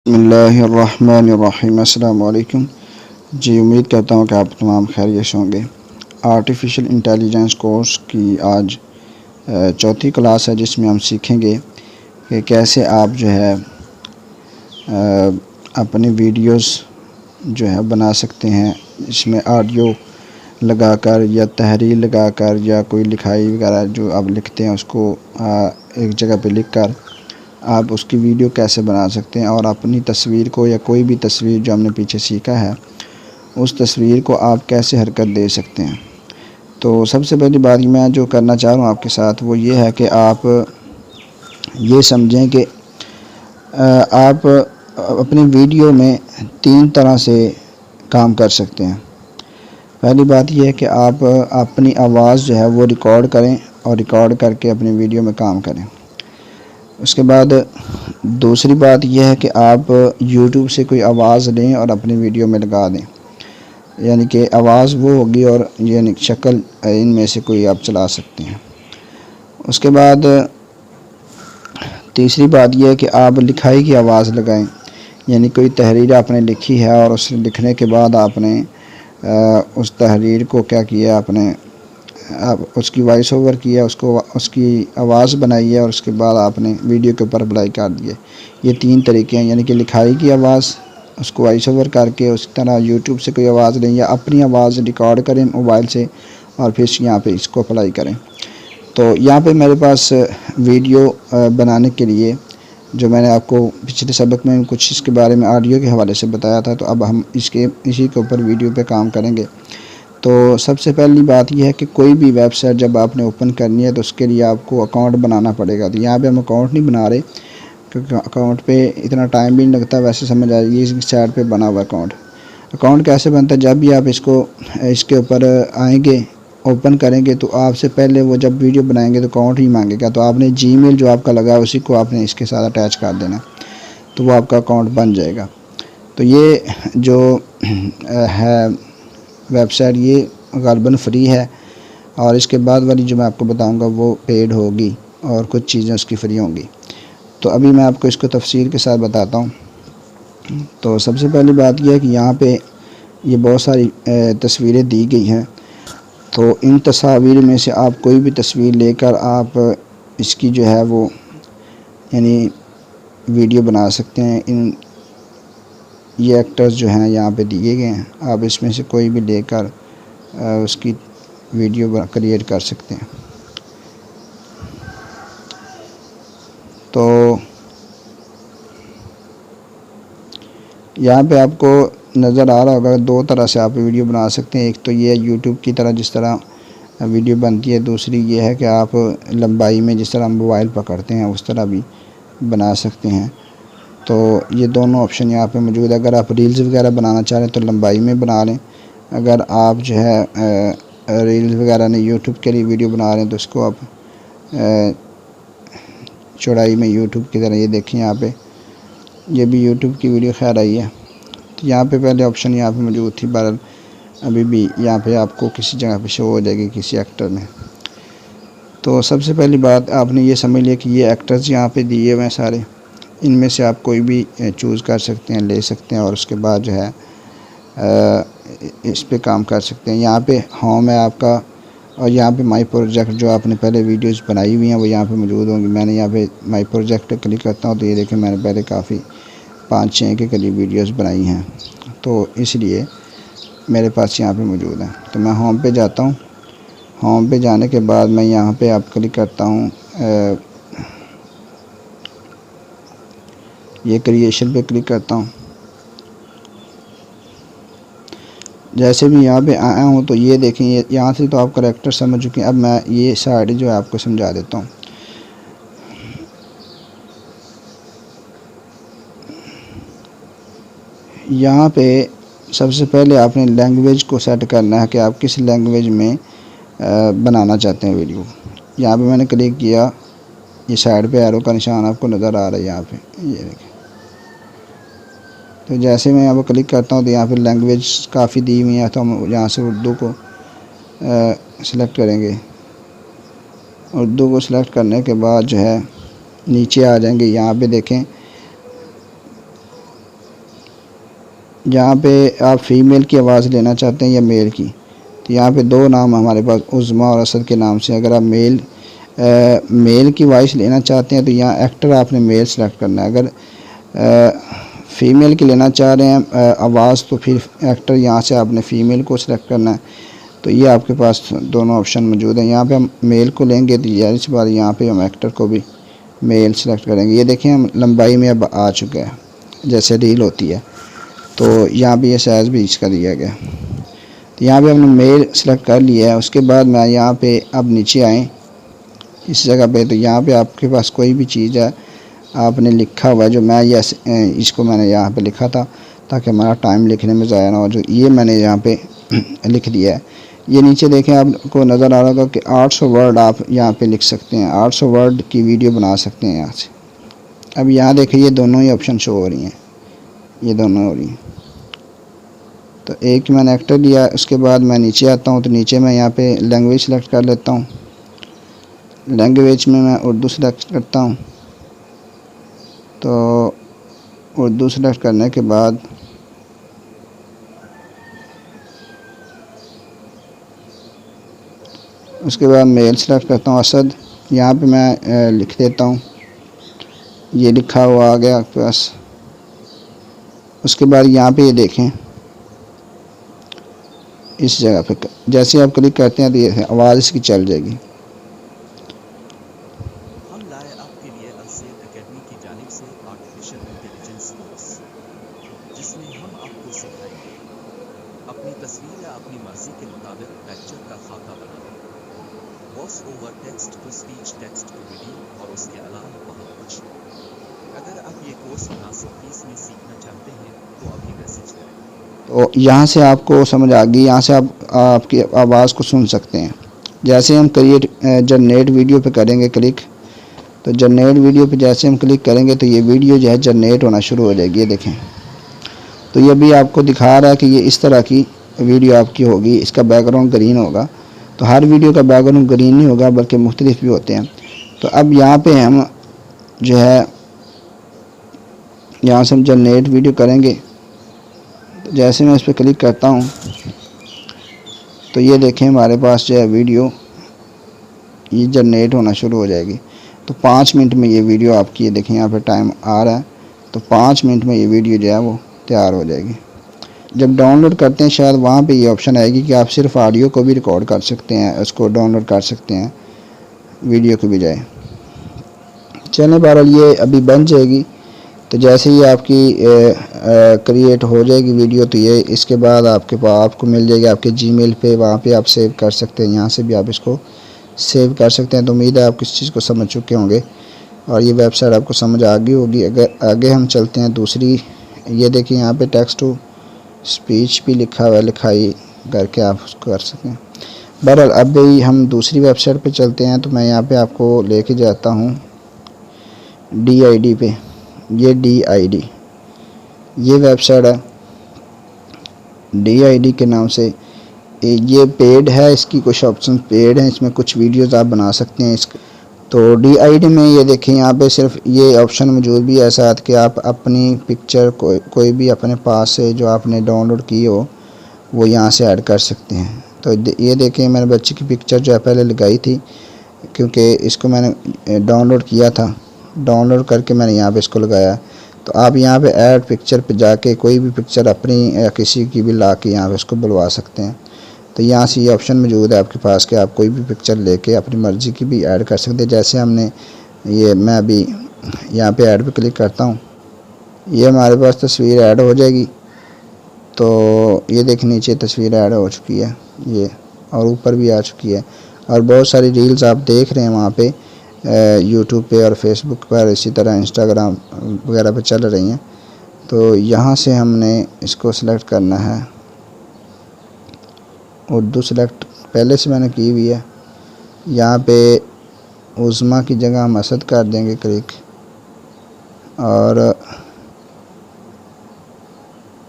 بسم اللہ الرحمن الرحیم۔ السلام علیکم جی، امید کرتا ہوں کہ آپ تمام خیریت سے ہوں گے۔ آرٹیفیشل انٹیلیجنس کورس کی آج چوتھی کلاس ہے، جس میں ہم سیکھیں گے کہ کیسے آپ جو ہے اپنی ویڈیوز جو ہے بنا سکتے ہیں، اس میں آڈیو لگا کر یا تحریر لگا کر یا کوئی لکھائی وغیرہ جو آپ لکھتے ہیں اس کو ایک جگہ پہ لکھ کر آپ اس کی ویڈیو کیسے بنا سکتے ہیں، اور اپنی تصویر کو یا کوئی بھی تصویر جو ہم نے پیچھے سیکھا ہے اس تصویر کو آپ کیسے حرکت دے سکتے ہیں۔ تو سب سے پہلی بات میں جو کرنا چاہ رہا ہوں آپ کے ساتھ وہ یہ ہے کہ آپ یہ سمجھیں کہ آپ اپنی ویڈیو میں 3 طرح سے کام کر سکتے ہیں۔ پہلی بات یہ ہے کہ آپ اپنی آواز جو ہے وہ ریکارڈ کریں اور ریکارڈ کر کے اپنی ویڈیو میں کام کریں۔ اس کے بعد دوسری بات یہ ہے کہ آپ یوٹیوب سے کوئی آواز لیں اور اپنی ویڈیو میں لگا دیں، یعنی کہ آواز وہ ہوگی اور یعنی شکل ان میں سے کوئی آپ چلا سکتے ہیں۔ اس کے بعد تیسری بات یہ ہے کہ آپ لکھائی کی آواز لگائیں، یعنی کوئی تحریر آپ نے لکھی ہے اور اس لکھنے کے بعد آپ نے اس تحریر کو کیا کیا، آپ نے اس کی وائس اوور کیا، اس کی آواز بنائی ہے اور اس کے بعد آپ نے ویڈیو کے اوپر اپلائی کر دیے۔ یہ 3 طریقے ہیں، یعنی کہ لکھائی کی آواز، اس کو وائس اوور کر کے اس طرح یوٹیوب سے کوئی آواز لیں یا اپنی آواز ریکارڈ کریں موبائل سے اور پھر یہاں پہ اس کو اپلائی کریں۔ تو یہاں پہ میرے پاس ویڈیو بنانے کے لیے جو میں نے آپ کو پچھلے سبق میں کچھ اس کے بارے میں آڈیو کے حوالے سے بتایا تھا، تو اب ہم اسی کے اوپر ویڈیو پہ کام کریں گے۔ تو سب سے پہلی بات یہ ہے کہ کوئی بھی ویب سائٹ جب آپ نے اوپن کرنی ہے تو اس کے لیے آپ کو اکاؤنٹ بنانا پڑے گا۔ تو یہاں پہ ہم اکاؤنٹ نہیں بنا رہے کیونکہ اکاؤنٹ پہ اتنا ٹائم بھی نہیں لگتا، ویسے سمجھ آئے گی اس سائٹ پہ بنا ہوا اکاؤنٹ کیسے بنتا ہے۔ جب بھی آپ اس کے اوپر آئیں گے، اوپن کریں گے، تو آپ سے پہلے وہ جب ویڈیو بنائیں گے تو اکاؤنٹ ہی مانگے گا، تو آپ نے جی میل جو آپ کا لگا ہے اسی کو آپ نے اس کے ساتھ اٹیچ کر دینا، تو وہ آپ کا اکاؤنٹ بن جائے گا۔ تو یہ جو ہے ویب سائٹ یہ غالباً فری ہے، اور اس کے بعد والی جو میں آپ کو بتاؤں گا وہ پیڈ ہوگی اور کچھ چیزیں اس کی فری ہوں گی۔ تو ابھی میں آپ کو اس کو تفصیل کے ساتھ بتاتا ہوں۔ تو سب سے پہلی بات یہ ہے کہ یہاں پہ یہ بہت ساری تصویریں دی گئی ہیں، تو ان تصاویر میں سے آپ کوئی بھی تصویر لے کر آپ اس کی جو ہے وہ یعنی ویڈیو بنا سکتے ہیں۔ یہ ایکٹرز جو ہیں یہاں پہ دیے گئے ہیں، آپ اس میں سے کوئی بھی لے کر اس کی ویڈیو کریٹ کر سکتے ہیں۔ تو یہاں پہ آپ کو نظر آ رہا ہوگا 2 طرح سے آپ ویڈیو بنا سکتے ہیں۔ ایک تو یہ یوٹیوب کی طرح جس طرح ویڈیو بنتی ہے، دوسری یہ ہے کہ آپ لمبائی میں جس طرح موبائل پکڑتے ہیں اس طرح بھی بنا سکتے ہیں۔ تو یہ دونوں آپشن یہاں پہ موجود ہے۔ اگر آپ ریلز وغیرہ بنانا چاہ رہے ہیں تو لمبائی میں بنا لیں، اگر آپ جو ہے ریلز وغیرہ نہیں یوٹیوب کے لیے ویڈیو بنا رہے ہیں تو اس کو آپ چوڑائی میں یوٹیوب کی طرح، یہ دیکھیں یہاں پہ یہ بھی یوٹیوب کی ویڈیو خیر آئی ہے۔ تو یہاں پہ پہلے آپشن یہاں پہ موجود تھی، بہرحال ابھی بھی یہاں پہ آپ کو کسی جگہ پہ شو ہو جائے گی کسی ایکٹر میں۔ تو سب سے پہلی بات آپ نے یہ سمجھ لیا کہ یہ ایکٹرز یہاں پہ دیے ہوئے ہیں سارے، ان میں سے آپ کوئی بھی چوز کر سکتے ہیں، لے سکتے ہیں، اور اس کے بعد جو ہے اس پہ کام کر سکتے ہیں۔ یہاں پہ ہوم ہے آپ کا، اور یہاں پہ مائی پروجیکٹ جو آپ نے پہلے ویڈیوز بنائی ہوئی ہیں وہ یہاں پہ موجود ہوں گی۔ میں نے یہاں پہ مائی پروجیکٹ کلک کرتا ہوں تو یہ دیکھیں میں نے پہلے کافی 5-6 کے قریب ویڈیوز بنائی ہیں، تو اس لیے میرے پاس یہاں پہ موجود ہیں۔ تو میں ہوم پہ جاتا ہوں، ہوم پہ جانے کے بعد میں یہاں پہ آپ کلک کرتا ہوں، یہ کریشن پہ کلک کرتا ہوں۔ جیسے بھی یہاں پہ آیا ہوں تو یہ دیکھیں یہاں سے تو آپ کریکٹر سمجھ چکے ہیں۔ اب میں یہ سائڈ جو ہے آپ کو سمجھا دیتا ہوں۔ یہاں پہ سب سے پہلے آپ نے لینگویج کو سیٹ کرنا ہے کہ آپ کس لینگویج میں بنانا چاہتے ہیں ویڈیو۔ یہاں پہ میں نے کلک کیا، یہ سائڈ پہ ایرو کا نشان آپ کو نظر آ رہا ہے یہاں پہ، یہ دیکھیں۔ تو جیسے میں یہاں پہ کلک کرتا ہوں تو یہاں پہ لینگویج کافی دی ہوئی ہیں، تو ہم یہاں سے اردو کو سلیکٹ کریں گے۔ اردو کو سلیکٹ کرنے کے بعد جو ہے نیچے آ جائیں گے، یہاں پہ دیکھیں یہاں پہ آپ فیمیل کی آواز لینا چاہتے ہیں یا میل کی، تو یہاں پہ دو نام ہمارے پاس عظمیٰ اور اسد کے نام سے. اگر آپ میل کی وائس لینا چاہتے ہیں تو یہاں ایکٹر آپ نے میل سلیکٹ کرنا ہے. اگر فیمیل کی لینا چاہ رہے ہیں آواز تو پھر ایکٹر یہاں سے آپ نے فیمیل کو سلیکٹ کرنا ہے. تو یہ آپ کے پاس دونوں آپشن موجود ہیں. یہاں پہ ہم میل کو لیں گے تو اس بار یہاں پہ ہم ایکٹر کو بھی میل سلیکٹ کریں گے. یہ دیکھیں ہم لمبائی میں اب آ چکا ہے جیسے ریل ہوتی ہے، تو یہاں پہ یہ سائز بھی اس کا دیا گیا. تو یہاں پہ ہم نے میل سلیکٹ کر لیا ہے. اس کے بعد میں یہاں پہ اب نیچے آئیں اس جگہ پہ، تو یہاں پہ آپ کے پاس کوئی بھی چیز ہے آپ نے لکھا ہوا ہے، جو میں اس کو میں نے یہاں پہ لکھا تھا تاکہ ہمارا ٹائم لکھنے میں ضائع نہ ہو. جو یہ میں نے یہاں پہ لکھ دیا ہے. یہ نیچے دیکھیں آپ کو نظر آ رہا ہوگا کہ 800 ورڈ آپ یہاں پہ لکھ سکتے ہیں، 800 ورڈ کی ویڈیو بنا سکتے ہیں یہاں سے. اب یہاں دیکھیں یہ دونوں ہی آپشن شو ہو رہی ہیں، یہ دونوں ہو رہی ہیں. تو ایک میں نے ایکٹر لیا. اس کے بعد میں نیچے آتا ہوں تو نیچے میں یہاں پہ لینگویج سلیکٹ کر لیتا ہوں. لینگویج میں اردو سلیکٹ کرتا ہوں. تو اردو سلیکٹ کرنے کے بعد اس کے بعد میل سلیکٹ کرتا ہوں اسد. یہاں پہ میں لکھ دیتا ہوں، یہ لکھا ہوا آ گیا آپ کے پاس. اس کے بعد یہاں پہ یہ دیکھیں اس جگہ پہ جیسے آپ کلک کرتے ہیں تو یہ آواز اس کی چل جائے گی. ہم لائے آپ کے لیے السیب اکیڈمی کی جانب سے آرٹیفیشل انٹیلیجنس کورس، جس میں ہم آپ کو سکھائیں گے اپنی تصویر یا اپنی مرضی کے مطابق پیکچر کا خاکہ بنانا، voice over, text to speech, text to video اور اس کے علاوہ بہت کچھ. اگر آپ یہ کورس مناسب فیس میں سیکھنا چاہتے ہیں تو ابھی میسج کریں. تو یہاں سے آپ کو سمجھ آ گئی، یہاں سے آپ کی آواز کو سن سکتے ہیں. جیسے ہم جنریٹ ویڈیو پہ کریں گے کلک، تو جنریٹ ویڈیو پہ جیسے ہم کلک کریں گے تو یہ ویڈیو جو ہے جنریٹ ہونا شروع ہو جائے گی. یہ دیکھیں تو یہ بھی آپ کو دکھا رہا ہے کہ یہ اس طرح کی ویڈیو آپ کی ہوگی. اس کا بیک گراؤنڈ گرین ہوگا. تو ہر ویڈیو کا بیک گراؤنڈ گرین نہیں ہوگا بلکہ مختلف بھی ہوتے ہیں. تو اب یہاں پہ ہم جو ہے یہاں سے ہم جنریٹ ویڈیو کریں گے. جیسے میں اس پہ کلک کرتا ہوں تو یہ دیکھیں ہمارے پاس جو ہے ویڈیو یہ جنریٹ ہونا شروع ہو جائے گی. تو 5 منٹ میں یہ ویڈیو آپ کی، یہ دیکھیں یہاں پہ ٹائم آ رہا ہے، تو 5 منٹ میں یہ ویڈیو جو ہے وہ تیار ہو جائے گی. جب ڈاؤن لوڈ کرتے ہیں شاید وہاں پہ یہ آپشن آئے گی کہ آپ صرف آڈیو کو بھی ریکارڈ کر سکتے ہیں، اس کو ڈاؤن لوڈ کر سکتے ہیں ویڈیو کے بجائے. چلیں بہرحال یہ ابھی بن جائے گی. تو جیسے ہی آپ کی کریٹ ہو جائے گی ویڈیو تو یہ اس کے بعد آپ کو مل جائے گی آپ کے جی میل پہ. وہاں پہ آپ سیو کر سکتے ہیں، یہاں سے بھی آپ اس کو سیو کر سکتے ہیں. تو امید ہے آپ کس چیز کو سمجھ چکے ہوں گے اور یہ ویب سائٹ آپ کو سمجھ آ گئی ہوگی. اگر آگے ہم چلتے ہیں دوسری، یہ دیکھیں یہاں پہ ٹیکسٹ ٹو اسپیچ بھی لکھا ہوا ہے، لکھائی کر کے آپ اس کو کر سکیں. بہرحال اب بھی ہم دوسری ویب سائٹ پہ چلتے ہیں. تو میں یہاں پہ آپ کو لے کے جاتا ہوں DID پہ. یہ DID یہ ویب سائٹ ہے DID کے نام سے. یہ پیڈ ہے، اس کی کچھ آپشن پیڈ ہیں، اس میں کچھ ویڈیوز آپ بنا سکتے ہیں. تو DID میں یہ دیکھیں یہاں پہ صرف یہ آپشن موجود بھی ہے ساتھ کہ آپ اپنی پکچر کوئی بھی اپنے پاس سے جو آپ نے ڈاؤن لوڈ کی ہو وہ یہاں سے ایڈ کر سکتے ہیں. تو یہ دیکھیں میں نے بچے کی پکچر جو ہے پہلے لگائی تھی کیونکہ اس کو میں نے ڈاؤن لوڈ کیا تھا، ڈاؤن لوڈ کر کے میں نے یہاں پہ اس کو لگایا. تو آپ یہاں پہ ایڈ پکچر پہ جا کے کوئی بھی پکچر اپنی یا کسی کی بھی لا کے یہاں پہ اس کو بلوا سکتے ہیں. تو یہاں سے یہ آپشن موجود ہے آپ کے پاس کہ آپ کوئی بھی پکچر لے کے اپنی مرضی کی بھی ایڈ کر سکتے ہیں. جیسے ہم نے میں ابھی یہاں پہ ایڈ پہ کلک کرتا ہوں، یہ ہمارے پاس تصویر ایڈ ہو جائے گی. تو یہ دیکھ نیچے تصویر ایڈ ہو چکی ہے یہ، اور اوپر بھی آ چکی ہے. اور بہت ساری ریلز آپ دیکھ رہے ہیں وہاں پہ یوٹیوب پہ اور فیس بک پر، اسی طرح انسٹاگرام وغیرہ پہ چل رہی ہیں. تو یہاں سے ہم نے اس کو سلیکٹ کرنا ہے، اردو سلیکٹ پہلے سے میں نے کی ہوئی ہے. یہاں پہ عظمیٰ کی جگہ ہم اسد کر دیں گے کلک. اور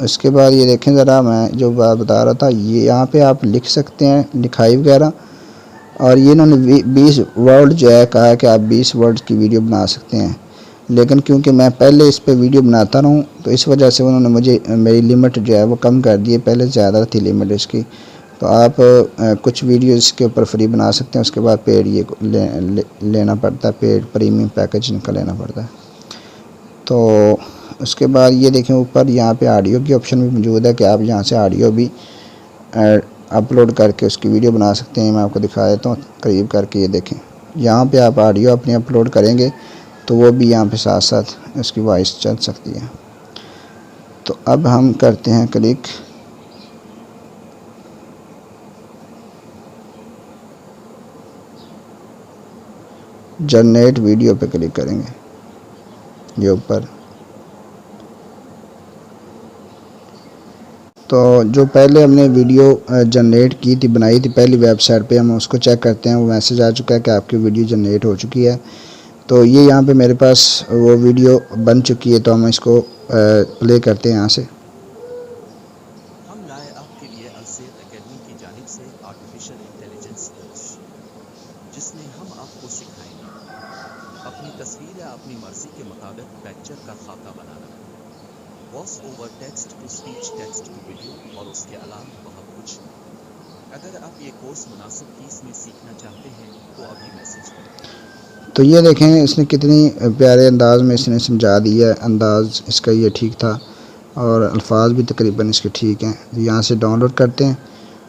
اس کے بعد یہ دیکھیں ذرا میں جو بات بتا رہا تھا، یہ یہاں پہ آپ لکھ سکتے ہیں لکھائی وغیرہ. اور یہ انہوں نے 20 ورڈ جو ہے کہا ہے کہ آپ 20 ورڈ کی ویڈیو بنا سکتے ہیں. لیکن کیونکہ میں پہلے اس پہ ویڈیو بناتا رہوں تو اس وجہ سے انہوں نے مجھے میری لیمٹ جو ہے وہ کم کر دی ہے، پہلے زیادہ تھی لیمٹ اس کی۔ تو آپ کچھ ویڈیو اس کے اوپر فری بنا سکتے ہیں، اس کے بعد پیڈ یہ لینا پڑتا ہے، پیڈ پریمیم پیکج ان کا لینا پڑتا ہے۔ تو اس کے بعد یہ دیکھیں اوپر یہاں پہ آڈیو کی آپشن بھی موجود ہے کہ آپ یہاں سے آڈیو بھی اپلوڈ کر کے اس کی ویڈیو بنا سکتے ہیں۔ میں آپ کو دکھا دیتا ہوں قریب کر کے، یہ دیکھیں یہاں پہ آپ آڈیو اپنی اپلوڈ کریں گے تو وہ بھی یہاں پہ ساتھ ساتھ اس کی وائس چل سکتی ہے۔ تو اب ہم کرتے ہیں کلک، جنریٹ ویڈیو پہ کلک کریں گے، یہ اوپر۔ تو جو پہلے ہم نے ویڈیو جنریٹ کی تھی، بنائی تھی پہلی ویب سائٹ پہ، ہم اس کو چیک کرتے ہیں، وہ میسج آ چکا ہے کہ آپ کی ویڈیو جنریٹ ہو چکی ہے۔ تو یہ یہاں پہ میرے پاس وہ ویڈیو بن چکی ہے، تو ہم اس کو پلے کرتے ہیں یہاں سے۔ ہم لائے آپ کے لیے السیف اکیڈمی کی جانب سے آرٹیفیشل انٹیلیجنس کورس، جس میں ہم آپ کو سکھائیں گے اپنی تصویر یا اپنی مرضی کے مطابق پیکچر کا خاکہ بنانا، voice over, text to speech, text to video, اور اس کے علاوہ بہت کچھ۔ اگر آپ یہ کورس مناسب فیس میں سیکھنا چاہتے ہیں تو ابھی میسج کریں۔ تو یہ دیکھیں اس نے کتنی پیارے انداز میں اس نے سمجھا دیا ہے، انداز اس کا یہ ٹھیک تھا اور الفاظ بھی تقریباً اس کے ٹھیک ہیں۔ یہاں سے ڈاؤن لوڈ کرتے ہیں۔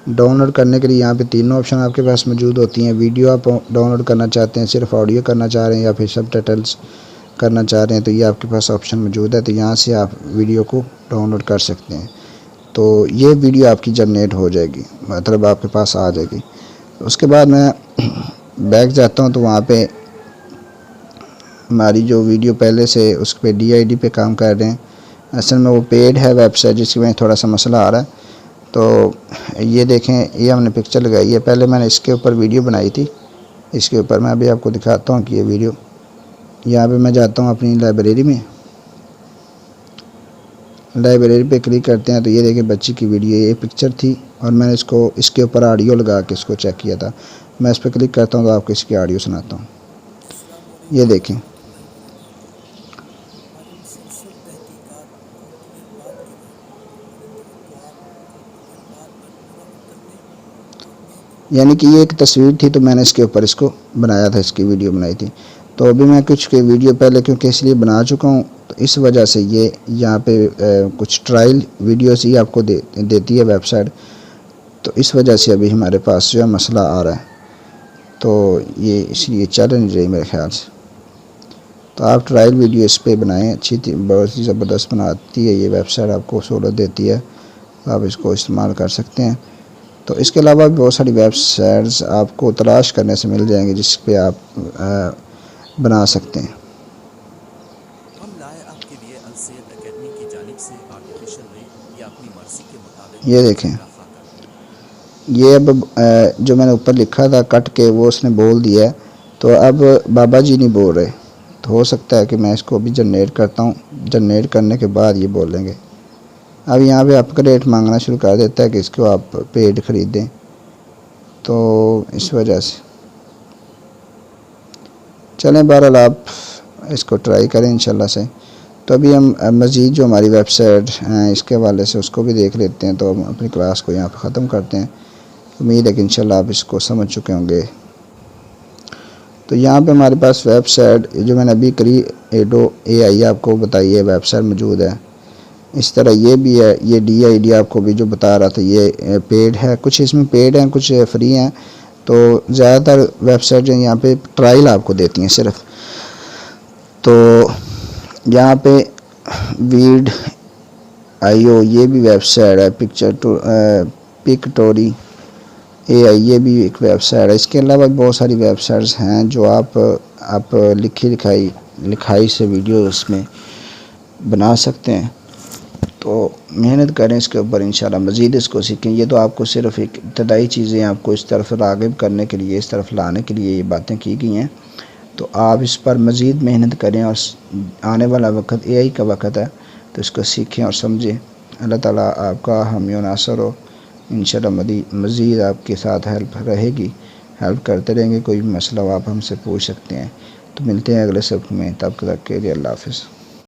ڈاؤن لوڈ کرنے کے لیے یہاں پہ تینوں آپشن آپ کے پاس موجود ہوتی ہیں۔ ویڈیو آپ ڈاؤن لوڈ کرنا چاہتے ہیں، صرف آڈیو کرنا چاہ رہے ہیں، یا پھر سب ٹائٹلز کرنا چاہ رہے ہیں، تو یہ آپ کے پاس آپشن موجود ہے۔ تو یہاں سے آپ ویڈیو کو ڈاؤن لوڈ کر سکتے ہیں، تو یہ ویڈیو آپ کی جنریٹ ہو جائے گی، مطلب آپ کے پاس آ جائے گی۔ اس کے بعد میں بیک جاتا ہوں، تو وہاں پہ ہماری جو ویڈیو پہلے سے اس پہ DID پہ کام کر رہے ہیں، اصل میں وہ پیڈ ہے ویب سائٹ، جس کی وجہ سے تھوڑا سا مسئلہ آ رہا ہے۔ تو یہ دیکھیں یہ ہم نے پکچر لگائی ہے، پہلے میں نے اس کے اوپر ویڈیو بنائی تھی، اس کے اوپر میں ابھی آپ کو دکھاتا ہوں کہ یہ ویڈیو، یہاں پہ میں جاتا ہوں اپنی لائبریری میں، لائبریری پہ کلک کرتے ہیں، تو یہ دیکھیں بچی کی ویڈیو، یہ پکچر تھی اور میں نے اس کے اوپر آڈیو لگا کے اس کو چیک کیا تھا۔ میں اس پہ کلک کرتا ہوں تو آپ کو اس کی آڈیو سناتا ہوں، یہ دیکھیں۔ ہماری مسلسل تحقیقات اور تجربات کے بعد اور ان توقعات اور تجربات پر پورا اترنے اور محکم یعنی کہ یہ ایک تصویر تھی، تو میں نے اس کے اوپر اس کو بنایا تھا، اس کی ویڈیو بنائی تھی۔ تو ابھی میں کچھ کی ویڈیو پہلے کیونکہ اس لیے بنا چکا ہوں، تو اس وجہ سے یہ یہاں پہ کچھ ٹرائل ویڈیوز ہی آپ کو دیتی ہے ویب سائٹ، تو اس وجہ سے ابھی ہمارے پاس جو ہے مسئلہ آ رہا ہے، تو یہ اس لیے چل نہیں رہی میرے خیال سے۔ تو آپ ٹرائل ویڈیو اس پہ بنائیں، اچھی تھی، بہت ہی زبردست بناتی ہے یہ ویب سائٹ، آپ کو سہولت دیتی ہے، آپ اس کو استعمال کر سکتے ہیں۔ تو اس کے علاوہ بھی بہت ساری ویب سائٹس آپ کو تلاش کرنے سے مل جائیں گے، جس پہ آپ بنا سکتے ہیں۔ ہم لائے آپ کے لیے السیف اکیڈمی کی جانب سے آرٹیفیشل یا اپنی مرضی کے مطابق یہ پیکچر دیکھیں، کا خاکہ۔ یہ اب جو میں نے اوپر لکھا تھا کٹ کے وہ اس نے بول دیا ہے، تو اب بابا جی نہیں بول رہے، تو ہو سکتا ہے کہ میں اس کو بھی جنریٹ کرتا ہوں، جنریٹ کرنے کے بعد یہ بولیں گے۔ اب یہاں پہ اپ گریڈ مانگنا شروع کر دیتا ہے کہ اس کو آپ پیڈ خریدیں، تو اس وجہ سے چلیں بہرحال آپ اس کو ٹرائی کریں انشاءاللہ سے۔ تو ابھی ہم مزید جو ہماری ویب سائٹ ہیں اس کے حوالے سے اس کو بھی دیکھ لیتے ہیں، تو ہم اپنی کلاس کو یہاں پہ ختم کرتے ہیں۔ امید ہے کہ انشاءاللہ آپ اس کو سمجھ چکے ہوں گے۔ تو یہاں پہ ہمارے پاس ویب سائٹ جو میں نے ابھی Creato AI آپ کو بتائی ہے ویب سائٹ موجود ہے، اس طرح یہ بھی ہے، یہ DID آپ کو بھی جو بتا رہا تھا یہ پیڈ ہے، کچھ اس میں پیڈ ہیں کچھ فری ہیں۔ تو زیادہ تر ویب سائٹ جو یہاں پہ ٹرائل آپ کو دیتی ہیں صرف، تو یہاں پہ ویڈ IO یہ بھی ویب سائٹ ہے، پکٹوری AI یہ بھی ایک ویب سائٹ ہے۔ اس کے علاوہ بہت ساری ویب سائٹس ہیں جو آپ لکھائی سے ویڈیو اس میں بنا سکتے ہیں، تو محنت کریں اس کے اوپر، انشاءاللہ مزید اس کو سیکھیں۔ یہ تو آپ کو صرف ایک ابتدائی چیزیں آپ کو اس طرف راغب کرنے کے لیے، اس طرف لانے کے لیے یہ باتیں کی گئی ہیں، تو آپ اس پر مزید محنت کریں، اور آنے والا وقت AI کا وقت ہے، تو اس کو سیکھیں اور سمجھیں۔ اللہ تعالیٰ آپ کا حامی و ناصر ہو، انشاءاللہ مزید آپ کے ساتھ ہیلپ رہے گی، ہیلپ کرتے رہیں گے، کوئی بھی مسئلہ ہو آپ ہم سے پوچھ سکتے ہیں۔ تو ملتے ہیں اگلے سبق میں، تب تک کے لیے اللہ حافظ۔